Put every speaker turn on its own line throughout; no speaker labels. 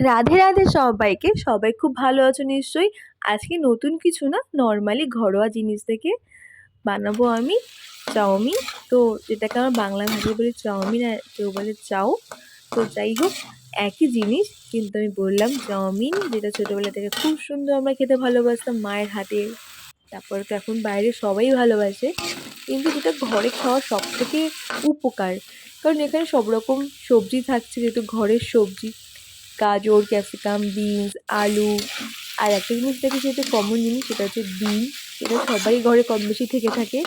রাধে রাধে সবাইকে। সবাই খুব ভালো আছো নিশ্চয়ই। আজকে নতুন কিছু না, নর্মালি ঘরোয়া জিনিস থেকে বানাবো আমি চাউমিন। তো যেটাকে আমরা বাংলা ভাষায় বলি চাউমিন, আর কেউ বলে চাউ। তো যাই হোক, একই জিনিস, কিন্তু আমি বললাম চাউমিন, যেটা ছোটোবেলা থেকে খুব সুন্দর আমরা খেতে ভালোবাসতাম মায়ের হাতে। তারপরে তো এখন বাইরে সবাই ভালোবাসে, কিন্তু যেটা ঘরে খাওয়া সব থেকে উপকার। কারণ এখানে সব রকম সবজি থাকছে, যেহেতু ঘরের সবজি, গাজর, ক্যাপসিকাম, বিনস, আলু। আর একটা জিনিস দেখি, যেটা কমন জিনিস, সেটা হচ্ছে ডিম। এটা সবাই ঘরে কম বেশি থেকে থাকে।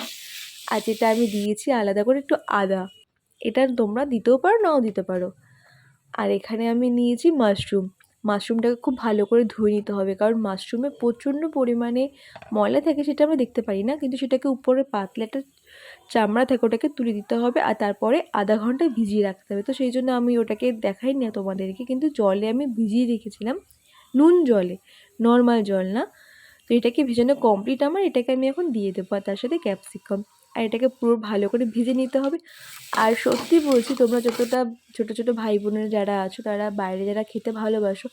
আর যেটা আমি দিয়েছি আলাদা করে একটু আদা, এটা তোমরা দিতেও পারো, নাও দিতে পারো। আর এখানে আমি নিয়েছি মাশরুম। মাশরুমটাকে খুব ভালো করে ধুয়ে নিতে হবে, কারণ মাশরুমে প্রচণ্ড পরিমাণে ময়লা থাকে, সেটা আমরা দেখতে পারি না, কিন্তু সেটাকে উপরে পাতলা একটা চামড়া থাকে, ওটাকে তুলে দিতে হবে। আর তারপরে আধা ঘন্টা ভিজিয়ে রাখতে হবে। তো সেই জন্য আমি ওটাকে দেখাই না তোমাদেরকে, কিন্তু জলে আমি ভিজিয়ে রেখেছিলাম, নুন জলে, নর্মাল জল না। তো এটাকে ভিজানো কমপ্লিট আমার। এটাকে আমি এখন দিয়ে দেবো, আর তার সাথে ক্যাপসিকাম। আর এটাকে পুরো ভালো করে ভিজে নিতে হবে। আর সত্যি বলছি, তোমরা যতটা ছোটো ছোটো ভাই বোনেরা যারা আছো, তারা বাইরে যারা খেতে ভালোবাসো,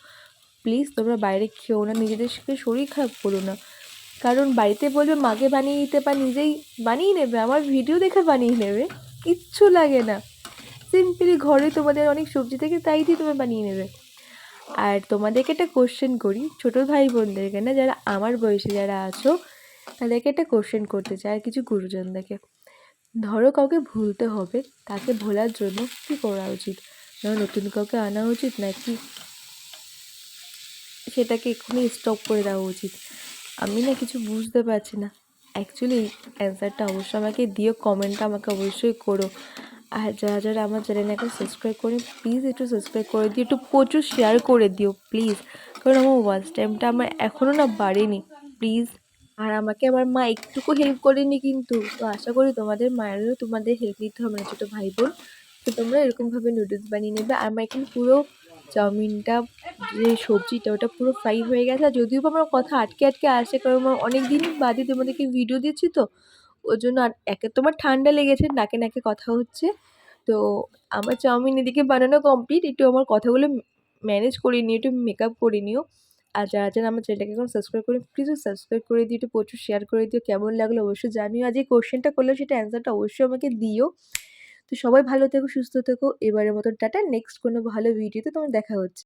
প্লিজ তোমরা বাইরে খেও না, নিজেদেরকে শরীর খারাপ করো না। কারণ বাড়িতে বলবে মাকে বানিয়ে দিতে, বা নিজেই বানিয়ে নেবে, আমার ভিডিও দেখে বানিয়ে নেবে, কিচ্ছু লাগে না। সিম্পলি ঘরে তোমাদের অনেক সবজি থেকে, তাই দিয়ে তোমরা বানিয়ে নেবে। আর তোমাদেরকে একটা কোশ্চেন করি, ছোটো ভাই বোনদেরকে না, যারা আমার বয়সে যারা আছো, তাদেরকে একটা কোশ্চেন করতে চাই, আর কিছু গুরুজনদেরকে। ধরো কাউকে ভুলতে হবে, তাকে ভোলার জন্য কী করা উচিত? ধরো নতুন কাউকে আনা উচিত, নাকি সেটাকে এক্ষুনি স্টপ করে দেওয়া উচিত? আমি না কিছু বুঝতে পারছি না। অ্যাকচুয়ালি অ্যান্সারটা অবশ্যই আমাকে দিও, কমেন্টটা আমাকে অবশ্যই করো। আর যারা যারা আমার চ্যানেল এখন সাবস্ক্রাইব করে, প্লিজ একটু সাবস্ক্রাইব করে দিও, একটু প্রচুর শেয়ার করে দিও প্লিজ। কারণ আমার ওয়াচ টাইমটা আমার এখনও না বাড়েনি, প্লিজ। আর আমাকে আমার মা একটুকু হেল্প করেনি কিন্তু। তো আশা করি তোমাদের মায়েরও তোমাদের হেল্প নিতে হবে না, ছোটো ভাই বোন। তো তোমরা এরকমভাবে নুডলস বানিয়ে নেবে। আর আমার এখানে পুরো চাউমিনটা, যে সবজিটা, ওটা পুরো ফ্রাই হয়ে গেছে। আর যদিও বা আমার কথা আটকে আটকে আসে, কারণ আমার অনেক দিন বাদে তোমাদেরকে ভিডিও দিচ্ছি, তো ওই জন্য। আর একে তোমার ঠান্ডা লেগেছে, নাকে নাকে কথা হচ্ছে। তো আমার চাউমিন এদিকে বানানো কমপ্লিট। একটু আমার কথাগুলো ম্যানেজ করে নিও, একটু মেকআপ করে নিও। আর যারা যারা আমার চ্যানেলটাকে এখন সাবস্ক্রাইব করে, প্লিজ সাবস্ক্রাইব করে দিও, একটু প্রচুর শেয়ার করে দিও। কেমন লাগলো অবশ্যই জানিও। আর যে কোশ্চেনটা করলো, সেটা অ্যান্সারটা অবশ্যই আমাকে দিও। তো সবাই ভালো থেকো, সুস্থ থেকো। এবারের মতো টাটা। নেক্সট কোনো ভালো ভিডিওতে তোমার দেখা হচ্ছে।